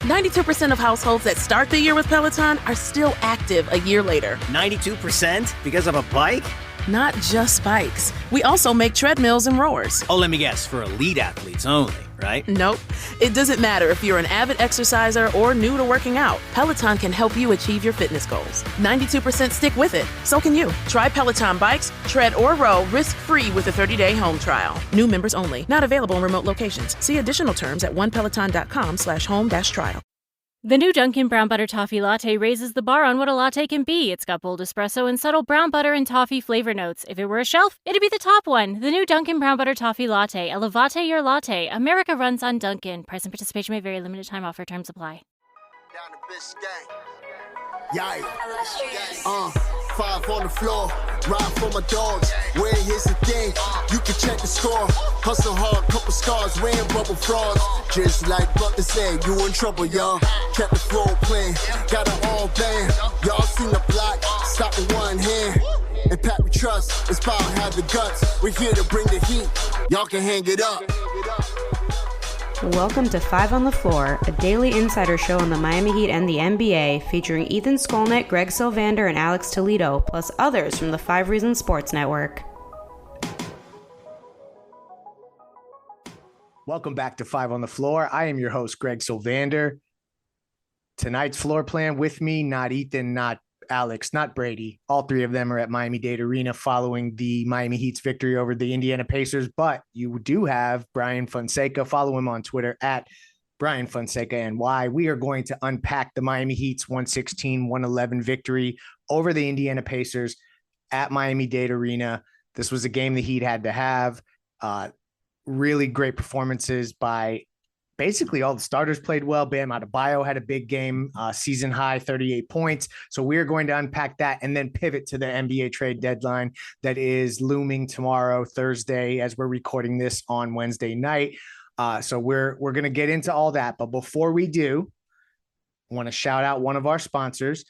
92% of households that start the year with Peloton are still active a year later. 92% because of a bike? Not just bikes. We also make treadmills and rowers. Oh, let me guess, for elite athletes only, right? Nope. It doesn't matter if you're an avid exerciser or new to working out. Peloton can help you achieve your fitness goals. 92% stick with it. So can you. Try Peloton bikes, tread, or row risk-free with a 30-day home trial. New members only. Not available in remote locations. See additional terms at onepeloton.com/home-trial. The new Dunkin' Brown Butter Toffee Latte raises the bar on what a latte can be. It's got bold espresso and subtle brown butter and toffee flavor notes. If it were a shelf, it'd be the top one. The new Dunkin' Brown Butter Toffee Latte. Elevate your latte. America runs on Dunkin'. Price and participation may vary. Limited time offer. Terms apply. Down the bitch gang. Yikes. 5 on the floor, ride for my dogs. Where here's the thing, you can check the score. Hustle hard, couple scars, wearing bubble frogs. Just like Butler said, you in trouble, y'all. Kept the floor playing, got it all banned. Y'all seen the block, stop with one hand. And Pat we trust, it's power, have the guts. We're here to bring the heat, y'all can hang it up. Welcome to 5 on the Floor, a daily insider show on the Miami Heat and the NBA, featuring Ethan Skolnick, Greg Sylvander, and Alex Toledo, plus others from the 5 Reasons Sports Network. Welcome back to 5 on the Floor. I am your host, Greg Sylvander. Tonight's floor plan with me, not Ethan, not Alex, not Brady. All three of them are at Miami-Dade Arena following the Miami Heat's victory over the Indiana Pacers, but you do have Bryan Fonseca. Follow him on Twitter at Bryan Fonseca NY. We are going to unpack the Miami Heat's 116-111 victory over the Indiana Pacers at Miami-Dade Arena. This was a game the Heat had to have. Really great performances by basically all the starters played well. Bam Adebayo had a big game, season high 38 points. So we're going to unpack that and then pivot to the NBA trade deadline that is looming tomorrow, Thursday, as we're recording this on Wednesday night. So we're going to get into all that. But before we do, I want to shout out one of our sponsors.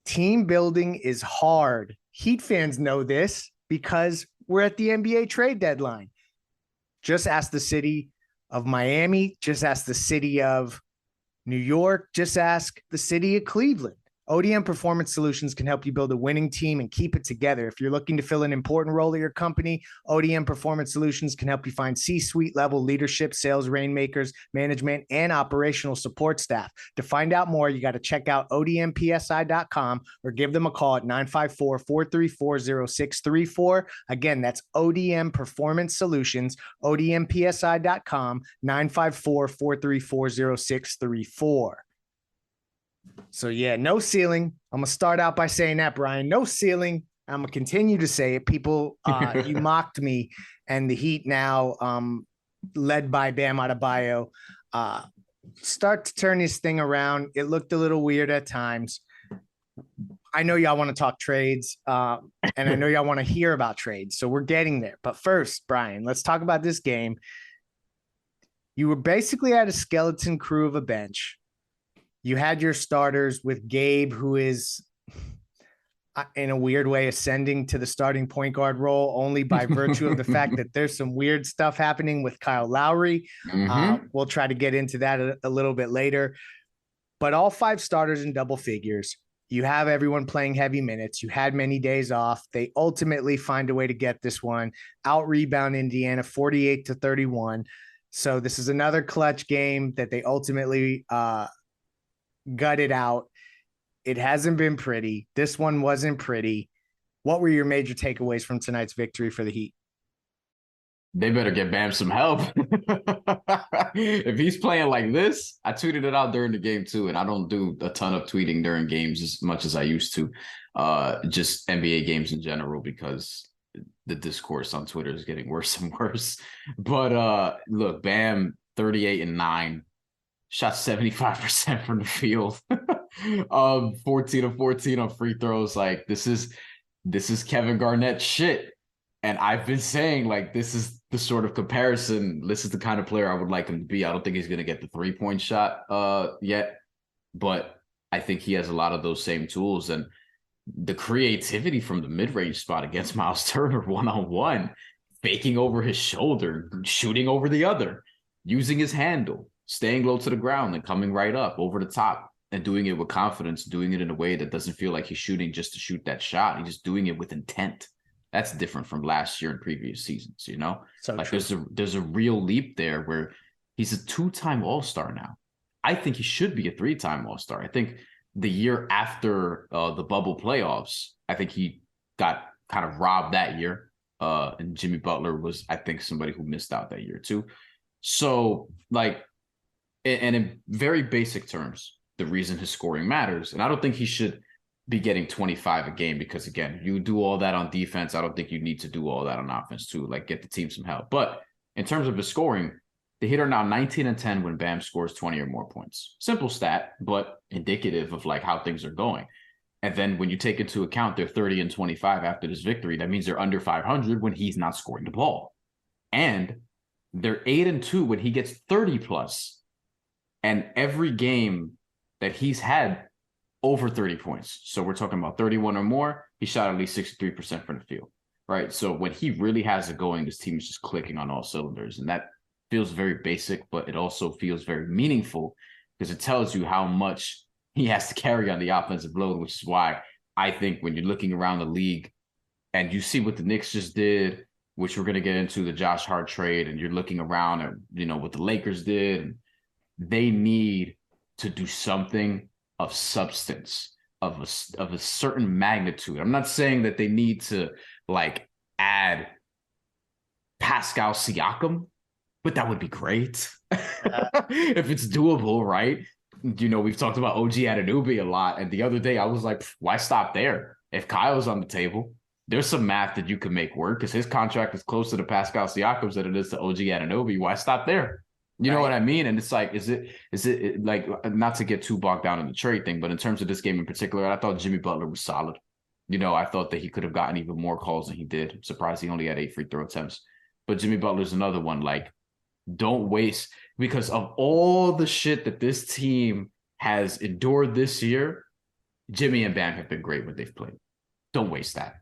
Team building is hard. Heat fans know this because we're at the NBA trade deadline. Just ask the city of Miami, just ask the city of New York, just ask the city of Cleveland. ODM Performance Solutions can help you build a winning team and keep it together. If you're looking to fill an important role at your company, ODM Performance Solutions can help you find C-suite level leadership, sales rainmakers, management, and operational support staff. To find out more, you got to check out odmpsi.com or give them a call at 954-434-0634. Again, that's ODM Performance Solutions, odmpsi.com, 954-434-0634. So yeah, no ceiling. I'm going to start out by saying that, Brian, no ceiling. I'm going to continue to say it. People, you mocked me, and the Heat now, led by Bam Adebayo, start to turn this thing around. It looked a little weird at times. I know y'all want to talk trades, and I know y'all want to hear about trades. So we're getting there. But first, Brian, let's talk about this game. You were basically at a skeleton crew of a bench. You had your starters with Gabe, who is in a weird way ascending to the starting point guard role only by virtue of the fact that there's some weird stuff happening with Kyle Lowry. We'll try to get into that a little bit later. But all 5 starters in double figures. You have everyone playing heavy minutes. You had many days off. They ultimately find a way to get this one. Out-rebound Indiana 48-31. So this is another clutch game that they ultimately gutted out. It hasn't been pretty. This one wasn't pretty. What were your major takeaways from tonight's victory for the Heat? They better get Bam some help. If he's playing like this, I tweeted it out during the game too, and I don't do a ton of tweeting during games as much as I used to, just NBA games in general, because the discourse on Twitter is getting worse and worse. But look, Bam, 38-9. Shot 75% from the field. 14 of 14 on free throws. Like, this is Kevin Garnett shit. And I've been saying, like, this is the sort of comparison. This is the kind of player I would like him to be. I don't think he's going to get the 3-point shot yet, but I think he has a lot of those same tools. And the creativity from the mid-range spot against Miles Turner one-on-one, faking over his shoulder, shooting over the other, using his handle. staying low to the ground and coming right up over the top and doing it with confidence, doing it in a way that doesn't feel like he's shooting just to shoot that shot. He's just doing it with intent. That's different from last year and previous seasons, you know? So like true. there's a real leap there where he's a 2-time All-Star now. I think he should be a 3-time All-Star. I think the year after the bubble playoffs, I think he got kind of robbed that year. And Jimmy Butler was, I think, somebody who missed out that year too. So, like, and in very basic terms, the reason his scoring matters, and I don't think he should be getting 25 a game because, again, you do all that on defense. I don't think you need to do all that on offense too, like get the team some help. But in terms of his scoring, the Heat are now 19-10 when Bam scores 20 or more points. Simple stat, but indicative of like how things are going. And then when you take into account they're 30-25 after this victory, that means they're under 500 when he's not scoring the ball. And they're 8-2 when he gets 30 plus. And every game that he's had over 30 points. So we're talking about 31 or more. He shot at least 63% from the field, right? So when he really has it going, this team is just clicking on all cylinders. And that feels very basic, but it also feels very meaningful because it tells you how much he has to carry on the offensive load, which is why I think when you're looking around the league and you see what the Knicks just did, which we're going to get into the Josh Hart trade, and you're looking around at, you know, what the Lakers did, and they need to do something of substance, of a certain magnitude. I'm not saying that they need to like add Pascal Siakam, but that would be great if it's doable, right? You know, we've talked about OG Anunoby a lot, and the other day I was like, why stop there? If Kyle's on the table, there's some math that you can make work because his contract is closer to Pascal Siakam's than it is to OG Anunoby. Why stop there? You know what I mean? And it's like, is it like, not to get too bogged down in the trade thing, but in terms of this game in particular, I thought Jimmy Butler was solid. You know, I thought that he could have gotten even more calls than he did. I'm surprised he only had 8 free throw attempts. But Jimmy Butler's another one. Like, don't waste, because of all the shit that this team has endured this year, Jimmy and Bam have been great when they've played. Don't waste that.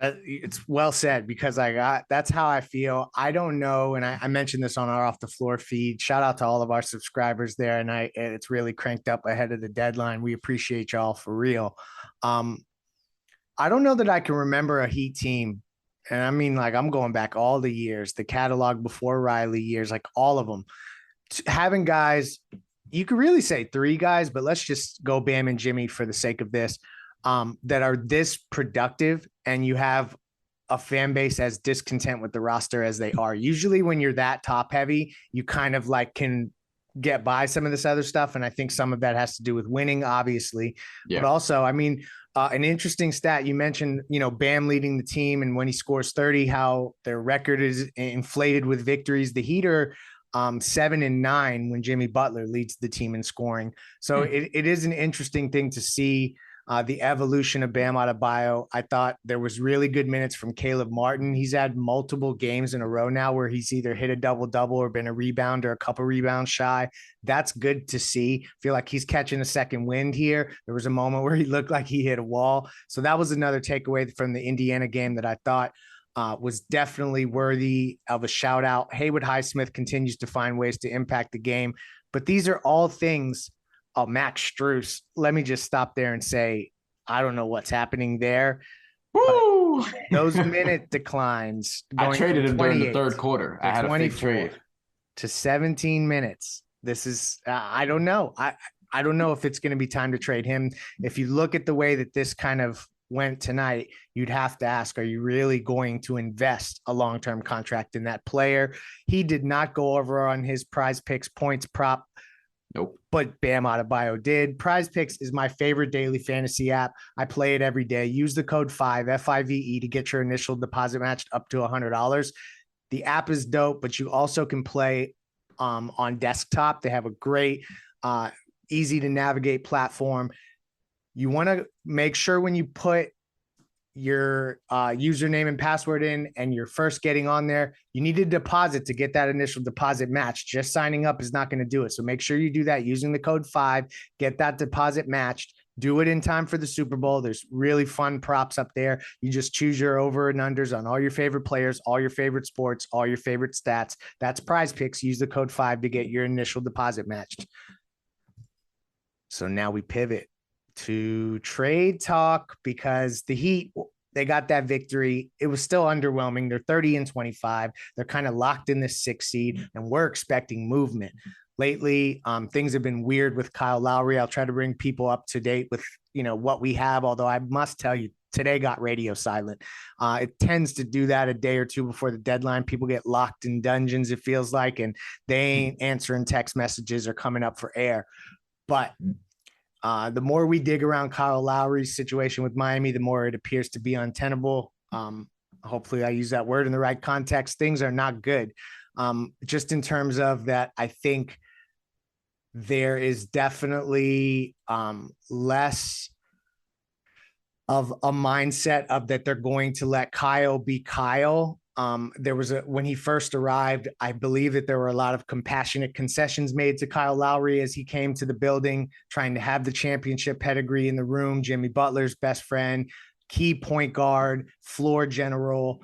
It's well said, because that's how I feel. I don't know. And I mentioned this on our Off the Floor feed. Shout out to all of our subscribers there. And it's really cranked up ahead of the deadline. We appreciate y'all for real. I don't know that I can remember a Heat team. And I mean, like, I'm going back all the years, the catalog before Riley years, like all of them, having guys, you could really say 3 guys, but let's just go Bam and Jimmy for the sake of this, that are this productive, and you have a fan base as discontent with the roster as they are. Usually when you're that top heavy, you kind of like can get by some of this other stuff. And I think some of that has to do with winning, obviously, but also, I mean, an interesting stat you mentioned, you know, Bam leading the team, and when he scores 30, how their record is inflated with victories. The Heat are 7-9 when Jimmy Butler leads the team in scoring. So it is an interesting thing to see. The evolution of Bam Adebayo. I thought there was really good minutes from Caleb Martin. He's had multiple games in a row now where he's either hit a double-double or been a rebound or a couple rebounds shy. That's good to see. Feel like he's catching a second wind here. There was a moment where he looked like he hit a wall. So that was another takeaway from the Indiana game that I thought was definitely worthy of a shout out. Haywood Highsmith continues to find ways to impact the game, but these are all things. Oh, Max Strus. Let me just stop there and say, I don't know what's happening there. Woo! Those minute declines. I traded him during the third quarter. I had a fake trade to 17 minutes. This is, I don't know. I don't know if it's going to be time to trade him. If you look at the way that this kind of went tonight, you'd have to ask, are you really going to invest a long-term contract in that player? He did not go over on his Prize Picks points prop. Nope. But Bam Adebayo did. Prize Picks is my favorite daily fantasy app. I play it every day. Use the code FIVE to get your initial deposit matched up to $100. The app is dope, but you also can play on desktop. They have a great, easy to navigate platform. You want to make sure when you put your username and password in and you're first getting on there, you need a deposit to get that initial deposit matched. Just signing up is not going to do it. So make sure you do that using the code 5, get that deposit matched. Do it in time for the Super Bowl. There's really fun props up there. You just choose your over and unders on all your favorite players, all your favorite sports, all your favorite stats. That's Prize Picks. Use the code 5 to get your initial deposit matched. So now we pivot to trade talk because the Heat, they got that victory. It was still underwhelming. They're 30-25. They're kind of locked in this 6th seed, and we're expecting movement. Lately, things have been weird with Kyle Lowry. I'll try to bring people up to date with, what we have, although I must tell you, today got radio silent. It tends to do that a day or two before the deadline. People get locked in dungeons, it feels like, and they ain't answering text messages or coming up for air. But the more we dig around Kyle Lowry's situation with Miami, the more it appears to be untenable. Hopefully I use that word in the right context. Things are not good. Just in terms of that, I think there is definitely less of a mindset of that they're going to let Kyle be Kyle. There was when he first arrived, I believe that there were a lot of compassionate concessions made to Kyle Lowry as he came to the building, trying to have the championship pedigree in the room. Jimmy Butler's best friend, key point guard, floor general.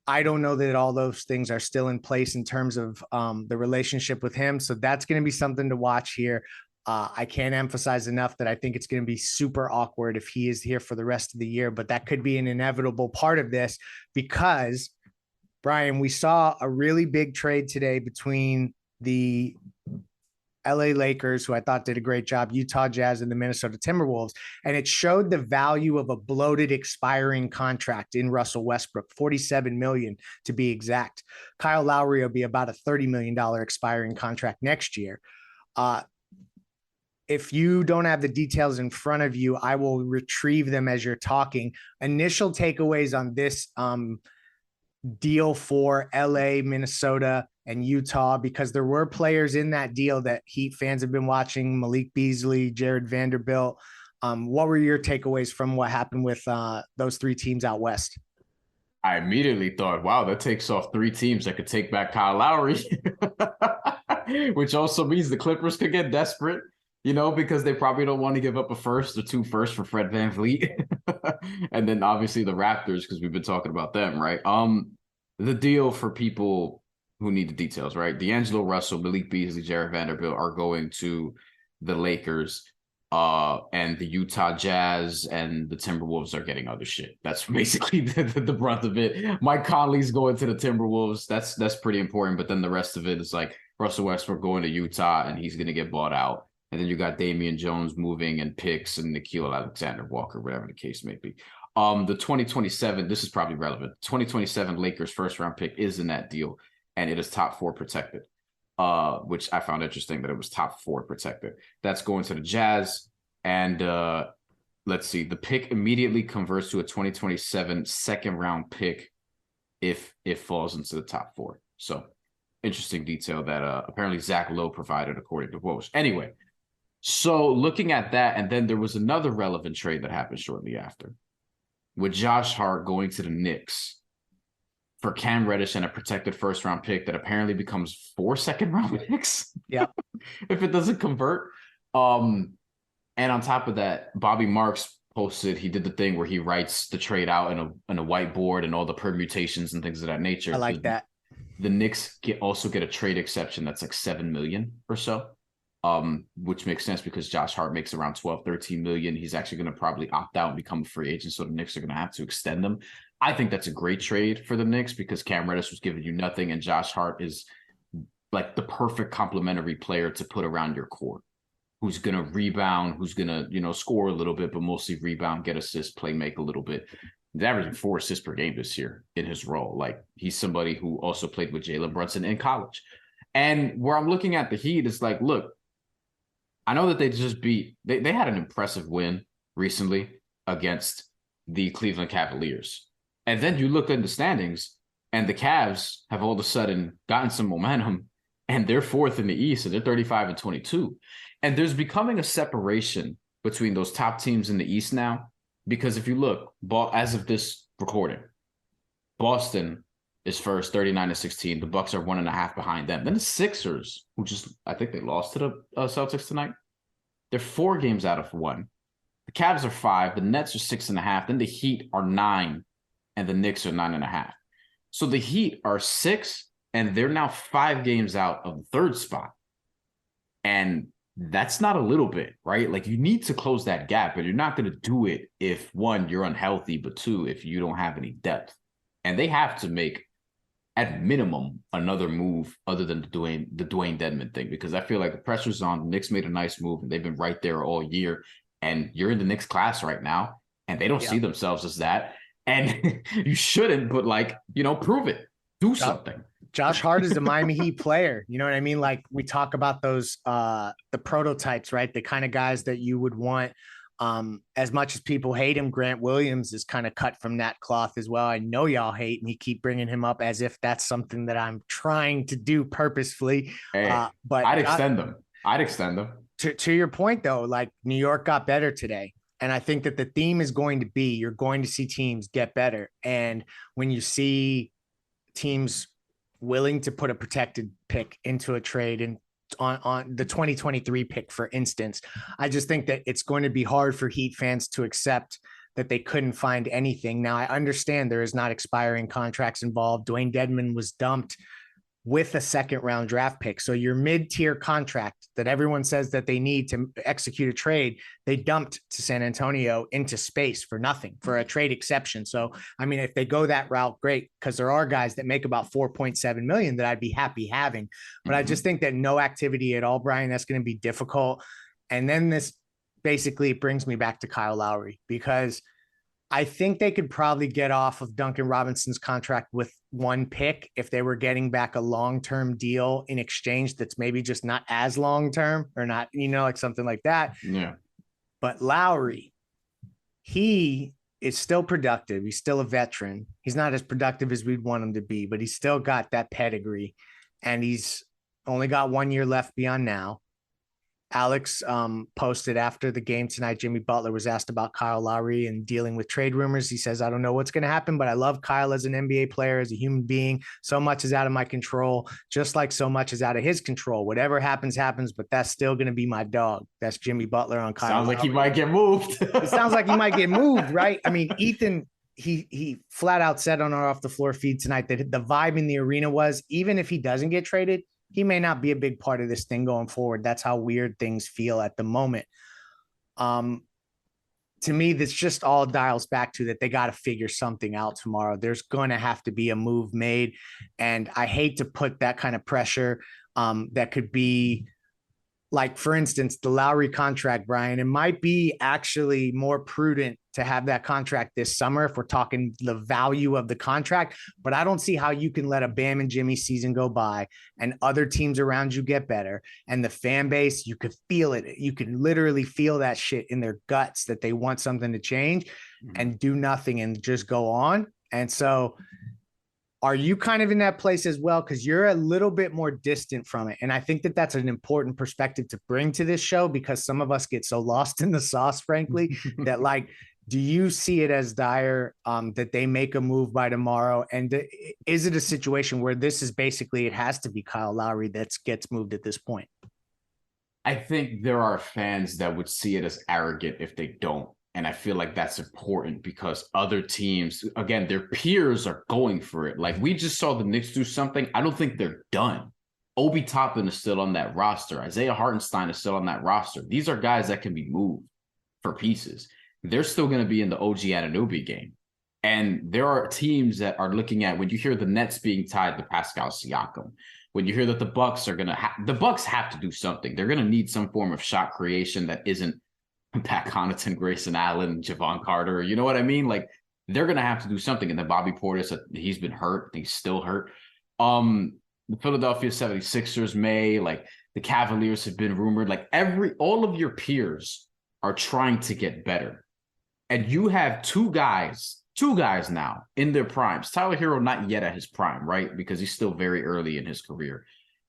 I don't know that all those things are still in place in terms of the relationship with him. So that's going to be something to watch here. I can't emphasize enough that I think it's going to be super awkward if he is here for the rest of the year, but that could be an inevitable part of this because, Brian, we saw a really big trade today between the LA Lakers, who I thought did a great job, Utah Jazz, and the Minnesota Timberwolves. And it showed the value of a bloated expiring contract in Russell Westbrook, $47 million to be exact. Kyle Lowry will be about a $30 million expiring contract next year. If you don't have the details in front of you, I will retrieve them as you're talking. Initial takeaways on this deal for LA, Minnesota, and Utah, because there were players in that deal that Heat fans have been watching, Malik Beasley, Jared Vanderbilt. What were your takeaways from what happened with those 3 teams out west? I immediately thought, wow, that takes off 3 teams that could take back Kyle Lowry, which also means the Clippers could get desperate, because they probably don't want to give up a first or 2 firsts for Fred VanVleet. And then obviously the Raptors, because we've been talking about them, right? The deal for people who need the details, right? D'Angelo Russell, Malik Beasley, Jared Vanderbilt are going to the Lakers, and the Utah Jazz and the Timberwolves are getting other shit. That's basically the brunt of it. Mike Conley's going to the Timberwolves. That's pretty important. But then the rest of it is like Russell Westbrook going to Utah and he's going to get bought out. And then you got Damian Jones moving and picks and Nickeil Alexander-Walker, whatever the case may be. The 2027, this is probably relevant. 2027 Lakers first round pick is in that deal, and it is top 4 protected, which I found interesting that it was top 4 protected. That's going to the Jazz. And let's see, the pick immediately converts to a 2027 second round pick if it falls into the top 4. So interesting detail that apparently Zach Lowe provided according to Woj. Anyway, so looking at that, and then there was another relevant trade that happened shortly after, with Josh Hart going to the Knicks for Cam Reddish and a protected first round pick that apparently becomes 4 second round picks. Yeah. If it doesn't convert. And on top of that, Bobby Marks posted, he did the thing where he writes the trade out in a whiteboard and all the permutations and things of that nature. I like that. The Knicks also get a trade exception that's like $7 million or so. Which makes sense because Josh Hart makes around 12, 13 million. He's actually going to probably opt out and become a free agent. So the Knicks are going to have to extend them. I think that's a great trade for the Knicks because Cam Reddish was giving you nothing. And Josh Hart is like the perfect complementary player to put around your core, who's going to rebound, who's going to, score a little bit, but mostly rebound, get assists, play, make a little bit. He's averaging 4 assists per game this year in his role. Like he's somebody who also played with Jalen Brunson in college. And where I'm looking at the Heat is like, look, I know that they just they had an impressive win recently against the Cleveland Cavaliers. And then you look in the standings and the Cavs have all of a sudden gotten some momentum and they're 4th in the East and they're 35-22. And there's becoming a separation between those top teams in the East now, because if you look, as of this recording, Boston is first, 39-16. The Bucks are 1.5 behind them. Then the Sixers, I think they lost to the Celtics tonight. They're 4 games out of 1. The Cavs are 5, the Nets are 6.5, then the Heat are 9, and the Knicks are 9.5. So the Heat are 6, and they're now 5 games out of the third spot. And that's not a little bit, right? Like, you need to close that gap, but you're not going to do it if, one, you're unhealthy, but two, if you don't have any depth. And they have to make, at minimum, another move other than the Dwayne Dedmon thing, because I feel like the pressure's on. The Knicks made a nice move, and they've been right there all year. And you're in the Knicks class right now, and they don't see themselves as that. And you shouldn't, but, like, prove it. Do something. Josh Hart is a Miami Heat player. You know what I mean? Like, we talk about those, the prototypes, right? The kind of guys that you would want. As much as people hate him, Grant Williams is kind of cut from that cloth as well. I know y'all hate me, keep bringing him up as if that's something that I'm trying to do purposefully. Hey, but I'd extend them. To your point, though, like, New York got better today. And I think that the theme is going to be, you're going to see teams get better. And when you see teams willing to put a protected pick into a trade, and on the 2023 pick, for instance, I just think that it's going to be hard for Heat fans to accept that they couldn't find anything. Now, I understand there is not expiring contracts involved. Dwayne Dedmon was dumped with a second-round draft pick. So your mid-tier contract that everyone says that they need to execute a trade, they dumped to San Antonio into space for nothing, for a trade exception. So, I mean, if they go that route, great, because there are guys that make about $4.7 million that I'd be happy having. But I just think that no activity at all, Brian, that's going to be difficult. And then this basically brings me back to Kyle Lowry, because I think they could probably get off of Duncan Robinson's contract with one pick if they were getting back a long-term deal in exchange that's maybe just not as long-term, or not, like something like that. Yeah. But Lowry, he is still productive. He's still a veteran. He's not as productive as we'd want him to be, but he's still got that pedigree, and he's only got 1 year left beyond now. Alex posted after the game tonight, Jimmy Butler was asked about Kyle Lowry and dealing with trade rumors. He says, I don't know what's going to happen, but I love Kyle as an NBA player, as a human being. So much is out of my control, just like so much is out of his control. Whatever happens, happens, but that's still going to be my dog. That's Jimmy Butler on Kyle Sounds Lowry. like he might get moved. It sounds like he might get moved, right? I mean, Ethan, he flat out said on our Off the Floor feed tonight that the vibe in the arena was, even if he doesn't get traded, he may not be a big part of this thing going forward. That's how weird things feel at the moment. To me, this just all dials back to that they got to figure something out tomorrow. There's going to have to be a move made. And I hate to put that kind of pressure that could be, like, for instance, the Lowry contract, Brian. It might be actually more prudent to have that contract this summer if we're talking the value of the contract. But I don't see how you can let a Bam and Jimmy season go by and other teams around you get better. And the fan base, you could feel it. You can literally feel that shit in their guts that they want something to change and do nothing and just go on. And so are you kind of in that place as well? Because you're a little bit more distant from it. And I think that that's an important perspective to bring to this show, because some of us get so lost in the sauce, frankly, that, like, do you see it as dire that they make a move by tomorrow? And is it a situation where this is basically, it has to be Kyle Lowry that gets moved at this point? I think there are fans that would see it as arrogant if they don't. And I feel like that's important because other teams, again, their peers are going for it. Like, we just saw the Knicks do something. I don't think they're done. Obi Toppin is still on that roster. Isaiah Hartenstein is still on that roster. These are guys that can be moved for pieces. They're still going to be in the OG Anunoby game. And there are teams that are looking at, when you hear the Nets being tied to Pascal Siakam, when you hear that the Bucks are going to the Bucks have to do something. They're going to need some form of shot creation that isn't Pat Connaughton, Grayson Allen, Javon Carter. You know what I mean? Like, they're going to have to do something. And then Bobby Portis, he's been hurt. He's still hurt. The Philadelphia 76ers like, the Cavaliers have been rumored. Like, all of your peers are trying to get better. And you have two guys now in their primes. Tyler Hero not yet at his prime, right? Because he's still very early in his career.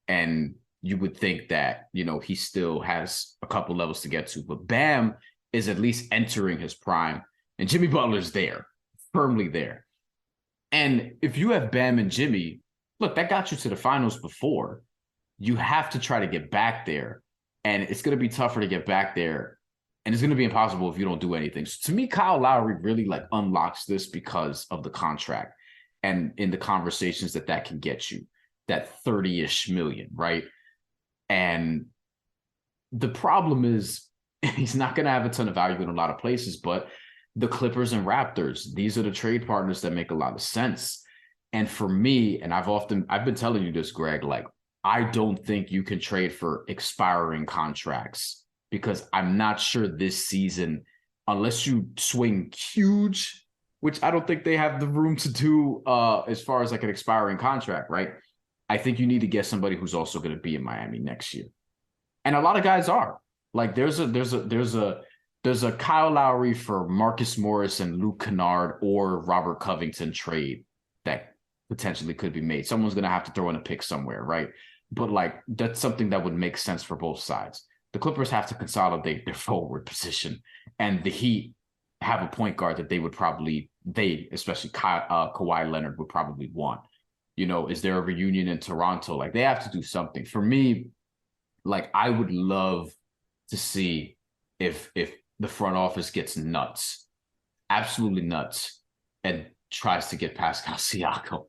And you would think that, he still has a couple levels to get to. But Bam is at least entering his prime. And Jimmy Butler's there, firmly there. And if you have Bam and Jimmy, look, that got you to the finals before. You have to try to get back there. And it's going to be tougher to get back there And it's going to be impossible if you don't do anything. So to me, Kyle Lowry really like unlocks this because of the contract and in the conversations that can get you, that 30-ish million, right? And the problem is he's not going to have a ton of value in a lot of places, but the Clippers and Raptors, these are the trade partners that make a lot of sense. And for me, and I've been telling you this, Greg, like, I don't think you can trade for expiring contracts because I'm not sure this season, unless you swing huge, which I don't think they have the room to do as far as like an expiring contract, right? I think you need to get somebody who's also going to be in Miami next year. And a lot of guys are. Like there's a Kyle Lowry for Marcus Morris and Luke Kennard or Robert Covington trade that potentially could be made. Someone's going to have to throw in a pick somewhere, right? But like that's something that would make sense for both sides. The Clippers have to consolidate their forward position, and the Heat have a point guard that especially Kawhi Leonard would probably want. You know, is there a reunion in Toronto? Like they have to do something. For me, like I would love to see if the front office gets nuts, absolutely nuts, and tries to get Pascal Siakam.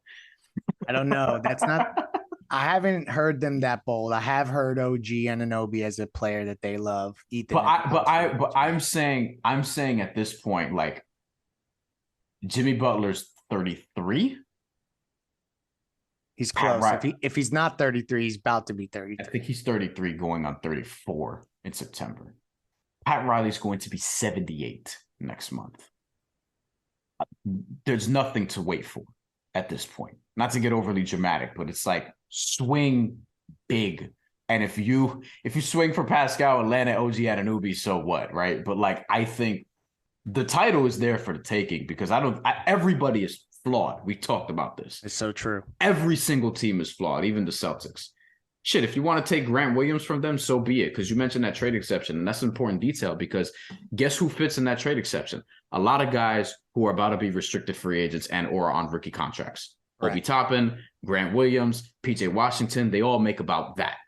I don't know. That's not. I haven't heard them that bold. I have heard OG Anunoby as a player that they love. Ethan, but I'm saying at this point, like Jimmy Butler's 33. He's close. Right. If he's not 33, he's about to be 33. I think he's 33 going on 34 in September. Pat Riley's going to be 78 next month. There's nothing to wait for at this point. Not to get overly dramatic, but it's like swing big. And if you swing for Pascal and land at OG Anunoby, so what, right? But like I think the title is there for the taking because everybody is flawed. We talked about this. It's so true. Every single team is flawed, even the Celtics. Shit, if you want to take Grant Williams from them, so be it. Because you mentioned that trade exception, and that's an important detail because guess who fits in that trade exception? A lot of guys who are about to be restricted free agents and or on rookie contracts. Right. Obi Toppin, Grant Williams, PJ Washington, they all make about that.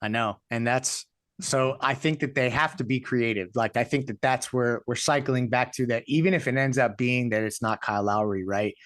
I know. And so I think that they have to be creative. Like, I think that that's where we're cycling back to that, even if it ends up being that it's not Kyle Lowry, right?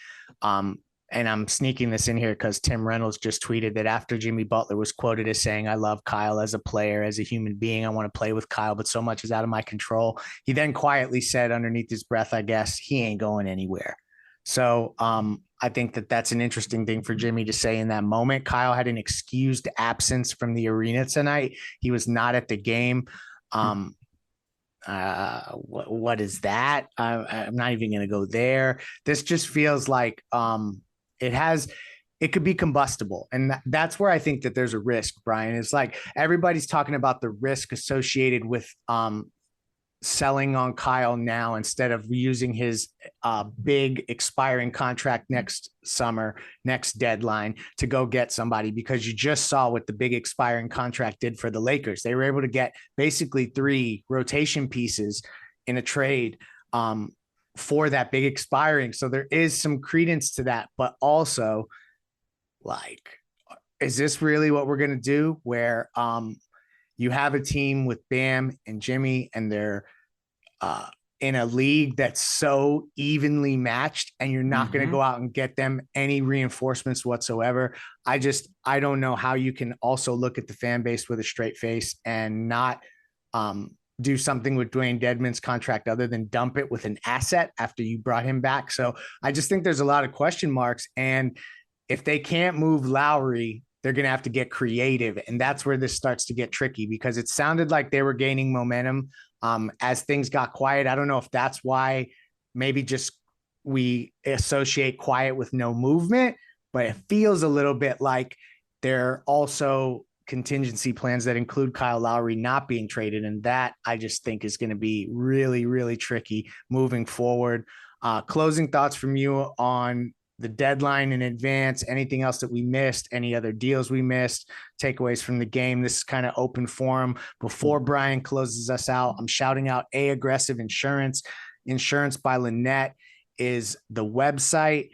And I'm sneaking this in here because Tim Reynolds just tweeted that after Jimmy Butler was quoted as saying, I love Kyle as a player, as a human being. I want to play with Kyle, but so much is out of my control. He then quietly said underneath his breath, I guess, he ain't going anywhere. So I think that that's an interesting thing for Jimmy to say in that moment. Kyle had an excused absence from the arena tonight. He was not at the game. What is that? I'm not even going to go there. This just feels like it could be combustible. And that's where I think that there's a risk, Brian. It's like everybody's talking about the risk associated with selling on Kyle now instead of using his big expiring contract next summer, next deadline to go get somebody, because you just saw what the big expiring contract did for the Lakers. They were able to get basically 3 rotation pieces in a trade for that big expiring. So there is some credence to that, but also like, is this really what we're going to do where you have a team with Bam and Jimmy and they're in a league that's so evenly matched and you're not going to go out and get them any reinforcements whatsoever. I don't know how you can also look at the fan base with a straight face and not do something with Dwayne Dedmon's contract other than dump it with an asset after you brought him back. So I just think there's a lot of question marks. And if they can't move Lowry, they're going to have to get creative. And that's where this starts to get tricky, because it sounded like they were gaining momentum as things got quiet. I don't know if that's why maybe just we associate quiet with no movement, but it feels a little bit like they're also contingency plans that include Kyle Lowry not being traded. And that I just think is going to be really, really tricky moving forward. Closing thoughts from you on the deadline in advance, anything else that we missed, any other deals we missed, takeaways from the game. This is kind of open forum. Before Brian closes us out, I'm shouting out Aggressive Insurance. Insurance by Lynette is the website.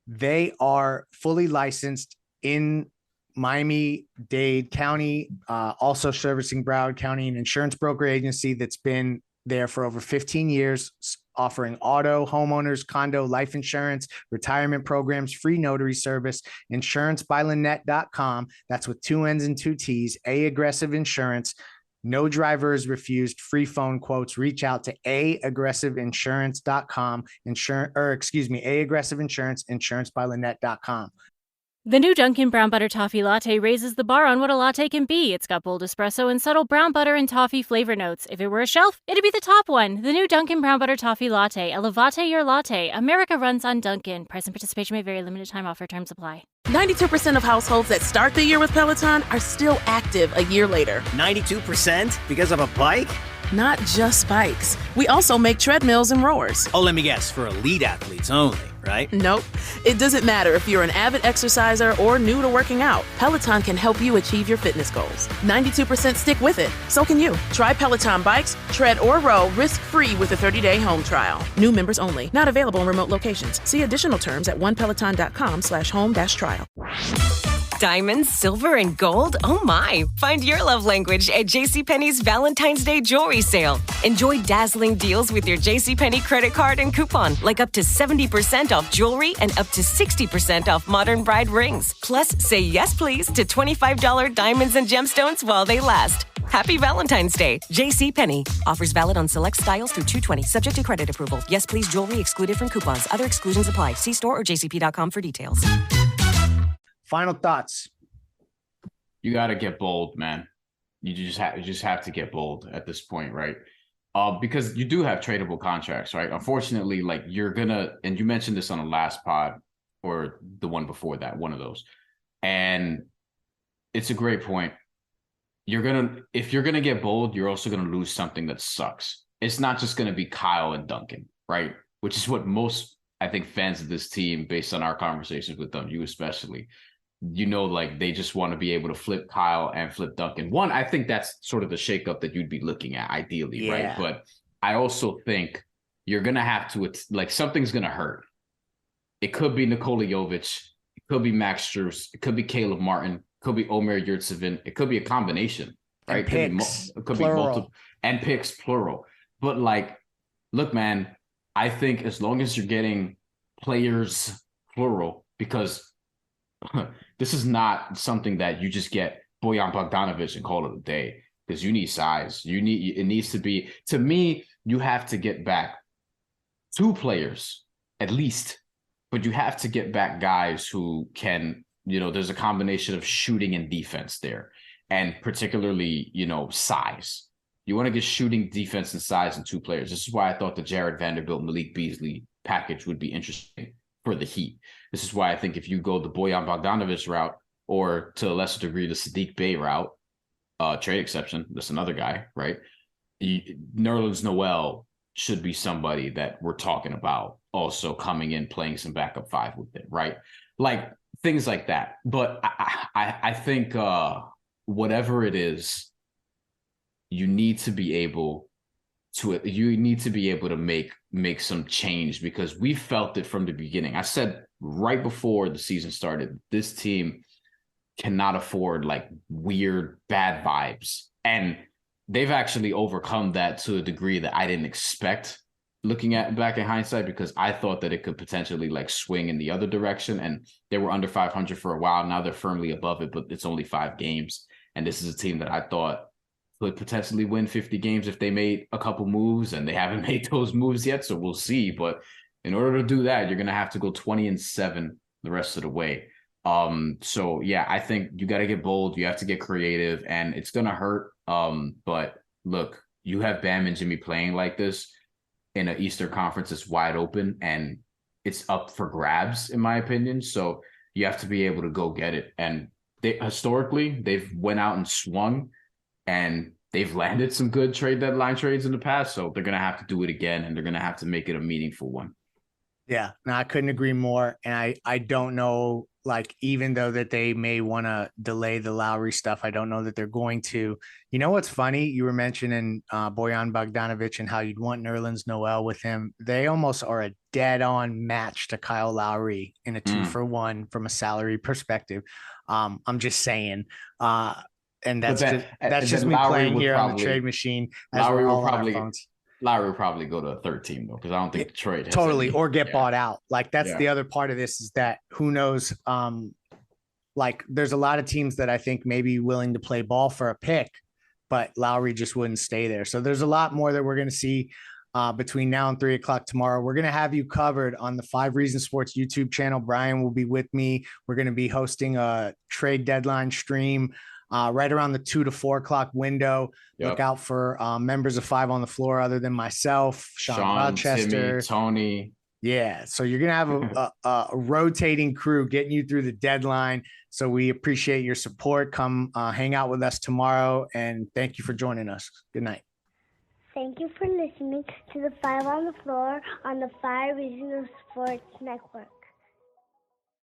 They are fully licensed in Miami-Dade County, also servicing Broward County, an insurance broker agency that's been there for over 15 years, offering auto, homeowners, condo, life insurance, retirement programs, free notary service, insurancebylinet.com. That's with 2 N's and 2 T's, Aggressive Insurance. No driver is refused. Free phone quotes. Reach out to aggressiveinsurance.com, Aggressive Insurance, insurancebylinet.com. The new Dunkin' Brown Butter Toffee Latte raises the bar on what a latte can be. It's got bold espresso and subtle brown butter and toffee flavor notes. If it were a shelf, it'd be the top one. The new Dunkin' Brown Butter Toffee Latte. Elevate your latte. America runs on Dunkin'. Price and participation may vary. Limited time offer. Terms apply. 92% of households that start the year with Peloton are still active a year later. 92% because of a bike? Not just bikes. We also make treadmills and rowers. Oh, let me guess, for elite athletes only, right? Nope. It doesn't matter if you're an avid exerciser or new to working out. Peloton can help you achieve your fitness goals. 92% stick with it. So can you. Try Peloton bikes, tread or row risk-free with a 30-day home trial. New members only. Not available in remote locations. See additional terms at onepeloton.com/home-trial. Diamonds, silver, and gold? Oh my! Find your love language at JCPenney's Valentine's Day jewelry sale. Enjoy dazzling deals with your JCPenney credit card and coupon, like up to 70% off jewelry and up to 60% off modern bride rings. Plus, say yes please to $25 diamonds and gemstones while they last. Happy Valentine's Day. JCPenney. Offers valid on select styles through 2/20, subject to credit approval. Yes please jewelry excluded from coupons. Other exclusions apply. See store or jcp.com for details. Final thoughts. You got to get bold, man. You just have to get bold at this point, right? Because you do have tradable contracts, right? Unfortunately, like you're gonna, and you mentioned this on the last pod or the one before that, one of those, and it's a great point. If you're gonna get bold, you're also gonna lose something that sucks. It's not just gonna be Kyle and Duncan, right? Which is what most, I think, fans of this team, based on our conversations with them, you especially, like they just want to be able to flip Kyle and flip Duncan. One, I think that's sort of the shakeup that you'd be looking at ideally, right? But I also think you're going to have to, like, something's going to hurt. It could be Nikola Jovic. It could be Max Strus. It could be Caleb Martin. It could be Omer Yurtseven. It could be a combination, right? And it could be multiple, and picks, plural. But like, look, man, I think as long as you're getting players, plural, because this is not something that you just get Bojan Bogdanovic and call it a day, because you need size. It needs to be, to me, you have to get back 2 players at least, but you have to get back guys who can, there's a combination of shooting and defense there, and particularly, size. You want to get shooting, defense, and size in 2 players. This is why I thought the Jared Vanderbilt, Malik Beasley package would be interesting for the Heat. This is why I think if you go the Bojan Bogdanovic route, or to a lesser degree the Sadiq Bey route, trade exception, that's another guy, right? Nerlens Noel should be somebody that we're talking about also coming in, playing some backup 5 with it, right? Like things like that. But I think whatever it is, you need to be able to make some change, because we felt it from the beginning. I said right before the season started, this team cannot afford like weird bad vibes, and they've actually overcome that to a degree that I didn't expect looking at back in hindsight, because I thought that it could potentially like swing in the other direction, and they were under 500 for a while. Now they're firmly above it, but it's only 5 games, and this is a team that I thought could potentially win 50 games if they made a couple moves, and they haven't made those moves yet, so we'll see. But in order to do that, you're going to have to go 20-7 the rest of the way. So yeah, I think you got to get bold. You have to get creative, and it's going to hurt. But look, you have Bam and Jimmy playing like this in an Eastern Conference that's wide open, and it's up for grabs, in my opinion. So you have to be able to go get it. And historically, they've went out and swung, and they've landed some good trade deadline trades in the past. So they're going to have to do it again, and they're going to have to make it a meaningful one. Yeah, no, I couldn't agree more. And I don't know, like, even though that they may want to delay the Lowry stuff, I don't know that they're going to. You know what's funny? You were mentioning Bojan Bogdanovic and how you'd want Nerlens Noel with him. They almost are a dead-on match to Kyle Lowry in a 2-for-1 from a salary perspective. I'm just saying. And that's just me Lowry playing here on the probably, trade machine. Lowry will probably go to a third team though, because I don't think Detroit has totally any. or get bought out. Like that's the other part of this is that who knows. Like there's a lot of teams that I think may be willing to play ball for a pick, but Lowry just wouldn't stay there. So there's a lot more that we're going to see between now and 3:00 tomorrow. We're going to have you covered on the 5 Reasons Sports YouTube channel. Brian will be with me. We're going to be hosting a trade deadline stream right around the 2 to 4 o'clock window. Yep. Look out for members of 5 on the Floor other than myself, Sean Rochester, Timmy, Tony. Yeah. So you're going to have a rotating crew getting you through the deadline. So we appreciate your support. Come hang out with us tomorrow. And thank you for joining us. Good night. Thank you for listening to the 5 on the Floor on the 5 Reasons Sports Network.